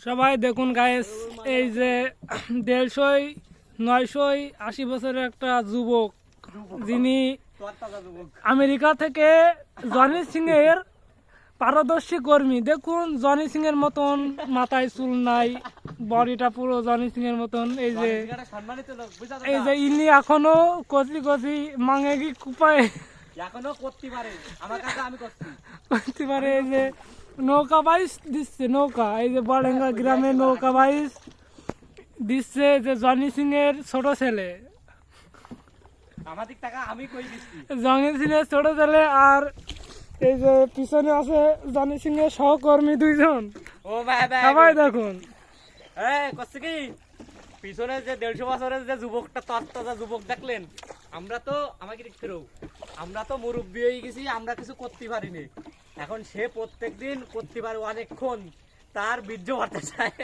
সবাই দেখুন গাইস, এই যে 150-980 বছরের একটা যুবক, যিনি আমেরিকা থেকে জনি সিং এর পারদর্শী কর্মী। দেখুন জনি সিং এর মতন মাথায় চুল নাই, বডিটা পুরো জনি সিং এর মতন। এই যে ইনি এখনো কচি কচি মাঙ্গি কুপায় এখনো করতে পারে, আমার কাছে আমি করতে পারে। এই যে নৌকা বাইস দিচ্ছে, নৌকা, এই যে বড়েঙ্গা গ্রামে নৌকা বাইস দিচ্ছে যে জনি সিং এর ছোট ছেলে, আমাদের টাকা আমি কই দিচ্ছি, জনি সিং এর ছোট ছেলে। আর এই যে পিছনে আছে জনি সিং এর সহকর্মী দুইজন। ও ভাই সবাই দেখুন। করছে কি পিছনে যে 150 বছরের যে যুবকটা, তত্তাজা যুবক দেখলেন, আমরা তো আমাকে দেখতে আমরা তো মুরব্বী হয়ে গেছি, আমরা কিছু করতে পারিনি। এখন সে প্রত্যেকদিন করতে পারে অনেকক্ষণ, তার বীর্য বাড়তে চায়।